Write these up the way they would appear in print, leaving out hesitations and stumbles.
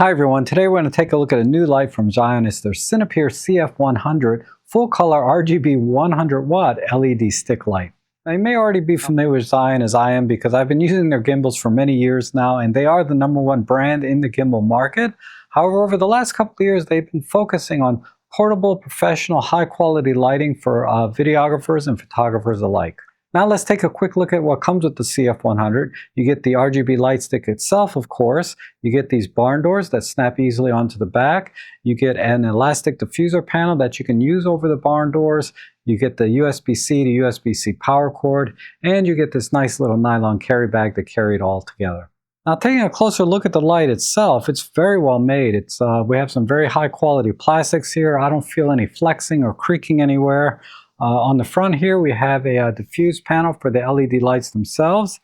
Hi everyone, today we're going to take a look at a new light from Zhiyun. It's their Cinepeer CF100 full color RGB 100 watt LED stick light. Now you may already be familiar with Zhiyun as I am because I've been using their gimbals for many years now and they are the #1 brand in the gimbal market. However, over the last couple of years they've been focusing on portable, professional, high quality lighting for videographers and photographers alike. Now let's take a quick look at what comes with the CF100. You get the RGB light stick itself, of course. You get these barn doors that snap easily onto the back. You get an elastic diffuser panel that you can use over the barn doors. You get the USB-C to USB-C power cord, and you get this nice little nylon carry bag to carry it all together. Now taking a closer look at the light itself, it's very well made. We have some very high quality plastics here. I don't feel any flexing or creaking anywhere. On the front here we have a diffuse panel for the LED lights themselves.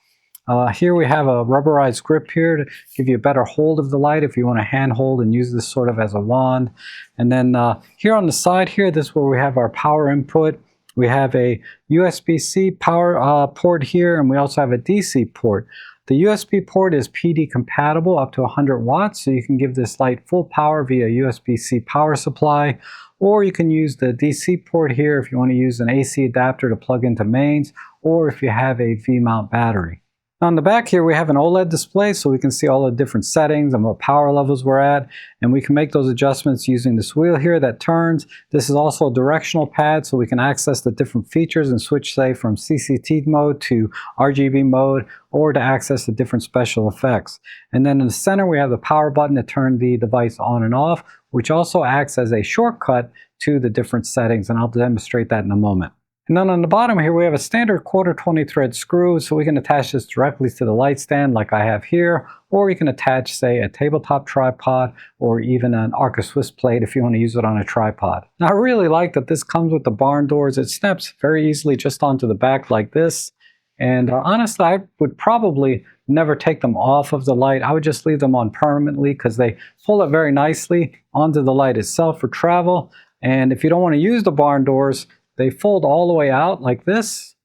Here we have a rubberized grip here to give you a better hold of the light if you want to hand hold and use this sort of as a wand. And then here on the side here, this is where we have our power input. We have a USB-C power port here, and we also have a DC port. The USB port is PD compatible up to 100 watts, so you can give this light full power via USB-C power supply, or you can use the DC port here if you want to use an AC adapter to plug into mains, or if you have a V-mount battery. On the back here we have an OLED display so we can see all the different settings and what power levels we're at, and we can make those adjustments using this wheel here that turns. This is also a directional pad so we can access the different features and switch, say, from CCT mode to RGB mode, or to access the different special effects. And then in the center we have the power button to turn the device on and off, which also acts as a shortcut to the different settings, and I'll demonstrate that in a moment. And then on the bottom here we have a standard 1/4 20 thread screw, so we can attach this directly to the light stand like I have here, or you can attach, say, a tabletop tripod or even an Arca Swiss plate if you want to use it on a tripod. Now I really like that this comes with the barn doors. It snaps very easily just onto the back like this, and honestly I would probably never take them off of the light. I would just leave them on permanently because they pull it very nicely onto the light itself for travel. And if you don't want to use the barn doors, they fold all the way out like this,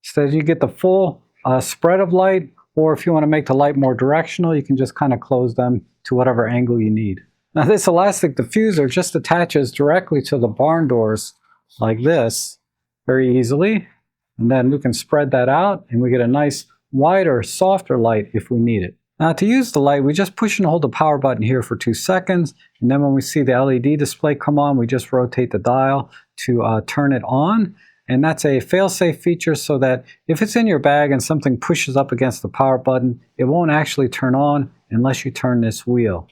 so that you get the full spread of light, or if you want to make the light more directional, you can just kind of close them to whatever angle you need. Now this elastic diffuser just attaches directly to the barn doors like this, very easily, and then we can spread that out and we get a nice wider, softer light if we need it. Now to use the light, we just push and hold the power button here for 2 seconds, and then when we see the LED display come on, we just rotate the dial to turn it on. And that's a fail-safe feature so that if it's in your bag and something pushes up against the power button, it won't actually turn on unless you turn this wheel.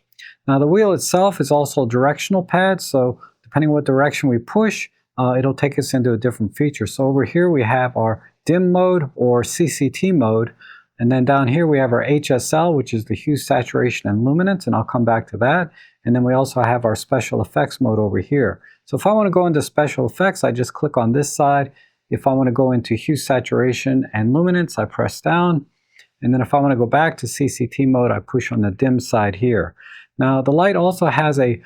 Now the wheel itself is also a directional pad, so depending on what direction we push, it'll take us into a different feature. So over here we have our dim mode or CCT mode. And then down here we have our HSL, which is the hue, saturation, and luminance, and I'll come back to that. And then we also have our special effects mode over here. So if I want to go into special effects, I just click on this side. If I want to go into hue, saturation, and luminance, I press down. And then if I want to go back to CCT mode, I push on the dim side here. Now the light also has a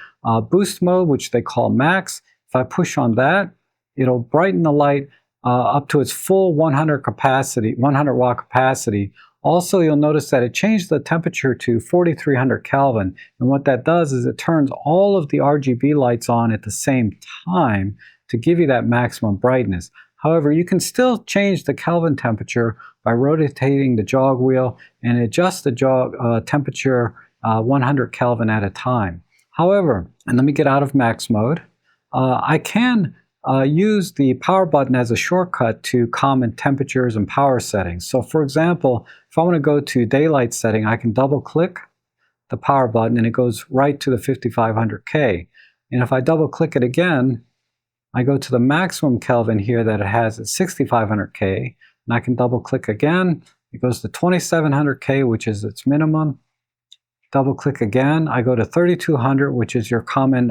boost mode, which they call max. If I push on that, it'll brighten the light up to its full 100 watt capacity. Also, you'll notice that it changed the temperature to 4300 Kelvin. And what that does is it turns all of the RGB lights on at the same time to give you that maximum brightness. However, you can still change the Kelvin temperature by rotating the jog wheel and adjust the jog temperature 100 Kelvin at a time. However, and let me get out of max mode, I can use the power button as a shortcut to common temperatures and power settings. So for example, if I want to go to daylight setting, I can double click the power button and it goes right to the 5500K. And if I double click it again, I go to the maximum Kelvin here that it has at 6500K, and I can double click again, it goes to 2700K, which is its minimum. Double click again, I go to 3200, which is your common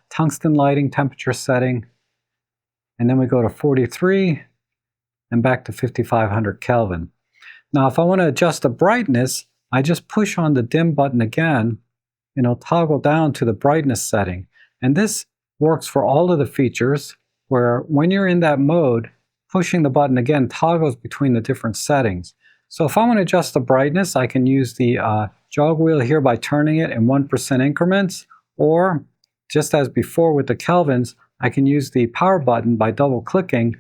tungsten lighting temperature setting. And then we go to 43 and back to 5500 Kelvin. Now if I want to adjust the brightness, I just push on the dim button again and it'll toggle down to the brightness setting. And this works for all of the features, where when you're in that mode, pushing the button again toggles between the different settings. So if I want to adjust the brightness, I can use the jog wheel here by turning it in 1% increments, or just as before with the kelvins, I can use the power button by double clicking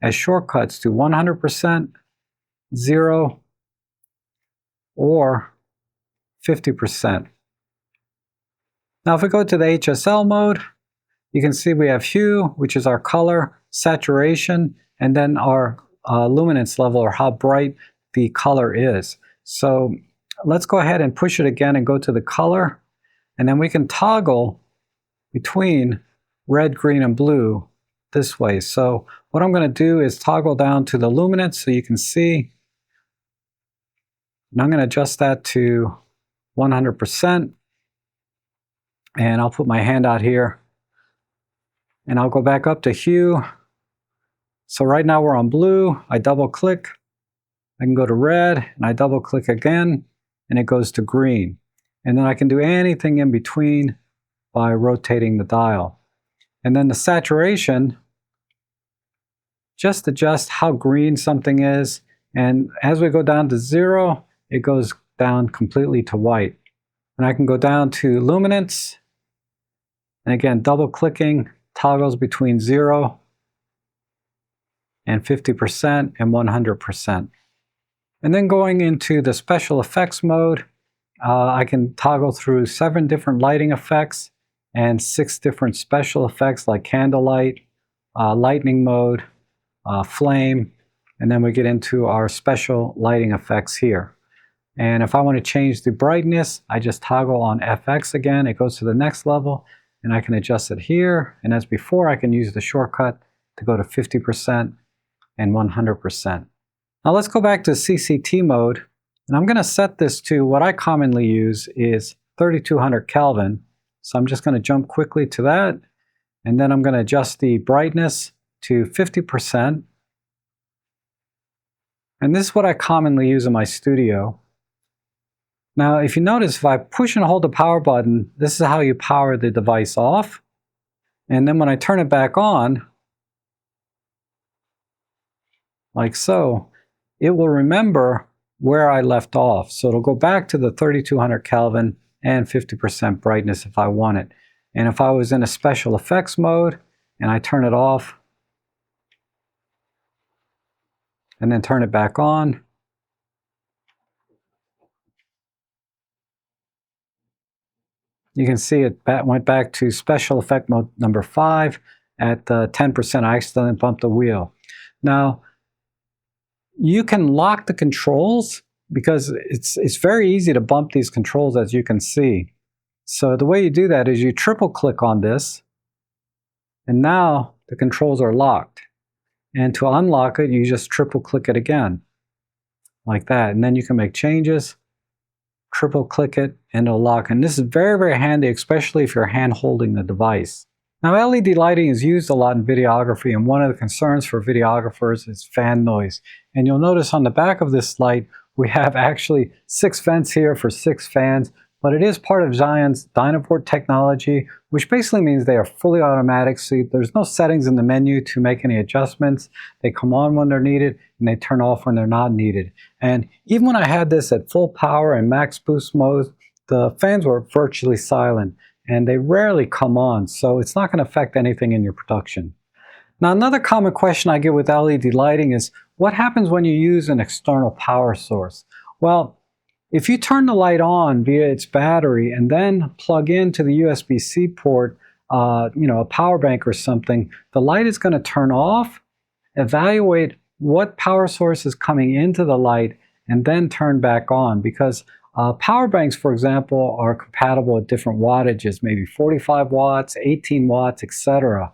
as shortcuts to 100%, 0, or 50%. Now if we go to the HSL mode, you can see we have hue, which is our color, saturation, and then our luminance level, or how bright the color is. So let's go ahead and push it again and go to the color, and then we can toggle between red, green, and blue this way. So what I'm going to do is toggle down to the luminance so you can see, and I'm going to adjust that to 100%, and I'll put my hand out here, and I'll go back up to hue. So right now we're on blue. I double click, I can go to red, and I double click again, and it goes to green. And then I can do anything in between by rotating the dial. And then the saturation, just adjust how green something is, and as we go down to 0, it goes down completely to white. And I can go down to luminance, and again double clicking toggles between 0 and 50% and 100%. And then going into the special effects mode, I can toggle through 7 different lighting effects and 6 different special effects like candlelight, lightning mode, flame, and then we get into our special lighting effects here. And if I want to change the brightness, I just toggle on FX again, it goes to the next level, and I can adjust it here, and as before I can use the shortcut to go to 50% and 100%. Now let's go back to CCT mode, and I'm going to set this to what I commonly use is 3200 Kelvin. So I'm just going to jump quickly to that, and then I'm going to adjust the brightness to 50%. And this is what I commonly use in my studio. Now if you notice, if I push and hold the power button, this is how you power the device off. And then when I turn it back on, like so, it will remember where I left off. So it'll go back to the 3200 Kelvin and 50% brightness if I want it. And if I was in a special effects mode and I turn it off and then turn it back on, you can see it went back to special effect mode number 5 at 10%. I accidentally bumped the wheel. Now, you can lock the controls because it's very easy to bump these controls, as you can see. So the way you do that is you triple click on this, and now the controls are locked. And to unlock it, you just triple click it again, like that. And then you can make changes, triple click it, and it'll lock. And this is very, very handy, especially if you're hand holding the device. Now LED lighting is used a lot in videography, and one of the concerns for videographers is fan noise. And you'll notice on the back of this light, we have actually 6 vents here for 6 fans, but it is part of Zhiyun's Dynaport technology, which basically means they are fully automatic, so there's no settings in the menu to make any adjustments. They come on when they're needed, and they turn off when they're not needed. And even when I had this at full power and max boost mode, the fans were virtually silent, and they rarely come on, so it's not going to affect anything in your production. Now another common question I get with LED lighting is, what happens when you use an external power source? Well, if you turn the light on via its battery and then plug into the USB-C port, a power bank or something, the light is going to turn off, evaluate what power source is coming into the light, and then turn back on, because power banks, for example, are compatible at different wattages, maybe 45 watts, 18 watts, etc.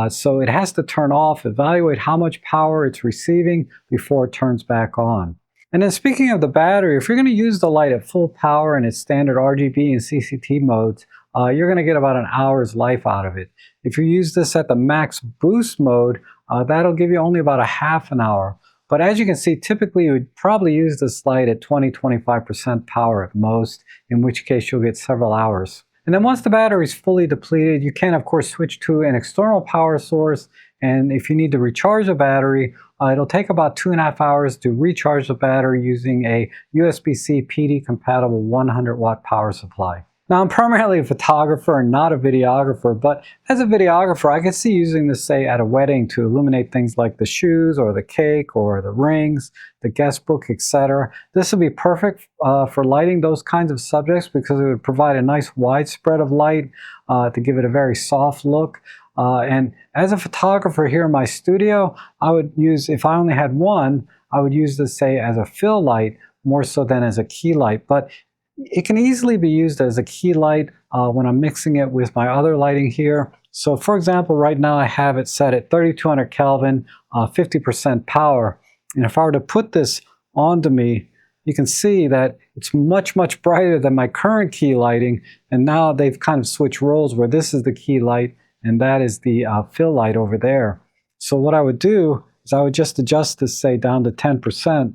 So it has to turn off, evaluate how much power it's receiving before it turns back on. And then speaking of the battery, if you're going to use the light at full power in its standard RGB and CCT modes, you're going to get about an hour's life out of it. If you use this at the max boost mode, that'll give you only about a half an hour. But as you can see, typically you would probably use this light at 20–25% power at most, in which case you'll get several hours. And then once the battery is fully depleted, you can of course switch to an external power source, and if you need to recharge the battery, It'll take about 2.5 hours to recharge the battery using a USB-C PD compatible 100 watt power supply. Now, I'm primarily a photographer and not a videographer, but as a videographer, I could see using this, say, at a wedding to illuminate things like the shoes or the cake or the rings, the guest book, etc. This would be perfect for lighting those kinds of subjects because it would provide a nice wide spread of light to give it a very soft look. And as a photographer here in my studio, I would use, if I only had one, I would use this, say, as a fill light more so than as a key light. But it can easily be used as a key light when I'm mixing it with my other lighting here. So for example, right now I have it set at 3200 Kelvin, 50% power. And if I were to put this onto me, you can see that it's much, much brighter than my current key lighting. And now they've kind of switched roles where this is the key light and that is the fill light over there. So what I would do is I would just adjust this, say, down to 10%.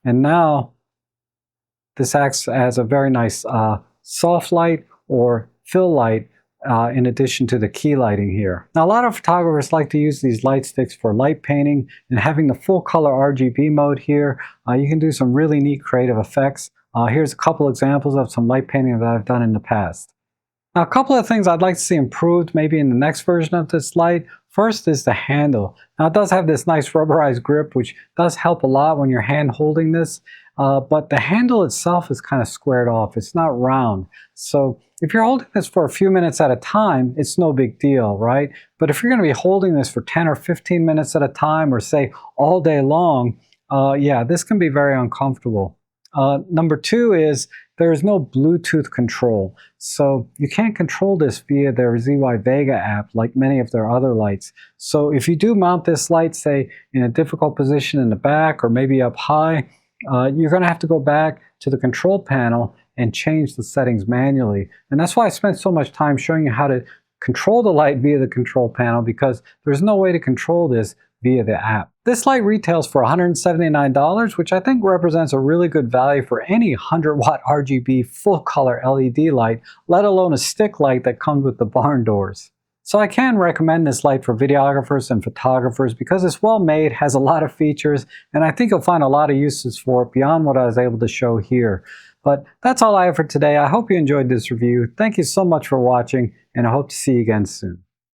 And now this acts as a very nice soft light or fill light in addition to the key lighting here. Now, a lot of photographers like to use these light sticks for light painting, and having the full color RGB mode here, you can do some really neat creative effects. Here's a couple examples of some light painting that I've done in the past. Now, a couple of things I'd like to see improved maybe in the next version of this light. First is the handle. Now, it does have this nice rubberized grip, which does help a lot when you're hand holding this. But the handle itself is kind of squared off. It's not round. So if you're holding this for a few minutes at a time, it's no big deal, right? But if you're going to be holding this for 10 or 15 minutes at a time, or say all day long, yeah, this can be very uncomfortable. Number two is there is no Bluetooth control. So you can't control this via their ZY Vega app like many of their other lights. So if you do mount this light, say, in a difficult position in the back or maybe up high, you're going to have to go back to the control panel and change the settings manually. And that's why I spent so much time showing you how to control the light via the control panel, because there's no way to control this via the app. This light retails for $179, which I think represents a really good value for any 100 watt RGB full color LED light, let alone a stick light that comes with the barn doors. So I can recommend this light for videographers and photographers because it's well made, has a lot of features, and I think you'll find a lot of uses for it beyond what I was able to show here. But that's all I have for today. I hope you enjoyed this review. Thank you so much for watching, and I hope to see you again soon.